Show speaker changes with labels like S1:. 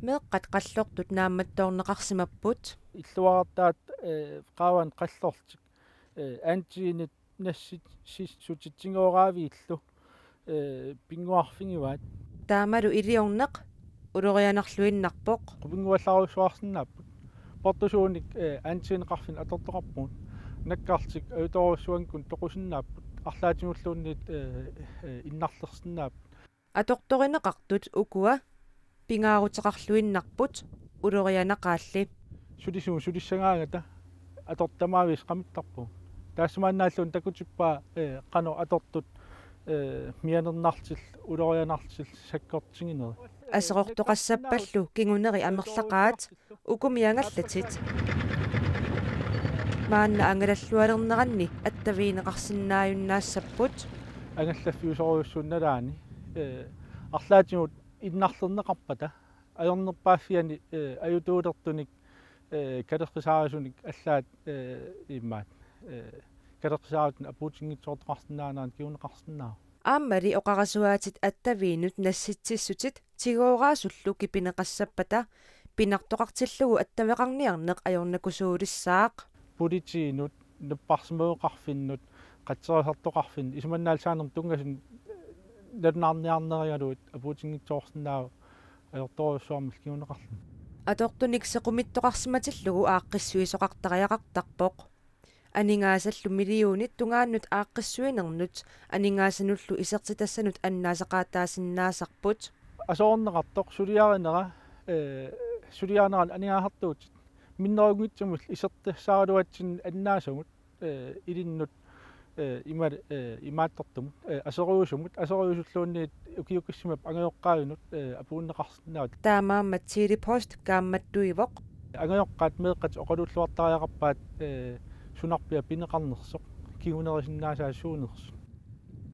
S1: meeqqat qallortut naammattoorneqarsimapпут
S2: иллуаартаат qaаван qallortik antiinit nassit sutitsingooraavииллу pinguarfingivаат
S1: taamalu iliorneq ulorianarluinnarpoq
S2: qupinguallaarusuarsinnaapпут portusuunik antiineqarfin atortoqarpuut nakkaartik autorussuankun toqusinnaapпут арлаатимуллуунниит иннарлерсиннааппут
S1: atortorineqartut ukua pingaaruteqarluinnarput ulorianaqaalli
S2: сулиссангаангата атортамаавис qamittарпу таассамааннааллуун такутиппаа qano atortut mianernaartil ulorianartil sakkортингинери
S1: aseqortoqassapallu kinguneri amerlaqaat ukumiangallatit maanna angalallualerneranni attaviineqarsinnaajunnaassapпут
S2: ангаллаффиусориуссуунналаани арлаатимут иннарлернеқарпата ajornerpaafiani ajutуулертуник калеққисаарисуник аллаат иммаат калеққисааратна апуутингитсоортоқарсинаанаан киунеқарсинаа
S1: aammali oqarasuaatit attaviinut nassitsissуtit tigooraasулlu kipinеқассаппата пинартоқартиллугу аттавеқарниарнеқ ajornakusuulissaaq
S2: политиинут наппарсимеоқарфиннут қатсерисартоқарфин исуманнаалсаанерм тунгасин нанаарниарнеригалуит апуутингитсоорсинаа ajortoruussuarmil kiuneqarlu
S1: atortunik sequmittoqarsimatillугу aaqqissuisoqartariaqartarpoq aningaasаллу миллиунит тунгааннут ааqqissuinerнут анингааsanullu isertitassanut аннаасеqaataasиннаасарпут
S2: асоорнеқартоқ сулиаринера сулиарнеран анигаахартуут миннеругитсумул исертассааралуатсин аннаасамут илиннут имааттартумут асеруусуллуунниит укиукиссимап ангайоққаавинут апууннеқарсинаат
S1: таамааммат силипост каамматтуивоқ
S2: ангайоққаат меэққат оқалууллуартариақарпаат сунарпиа пинеқарнерсоқ кигунерисиннаасаа суунерс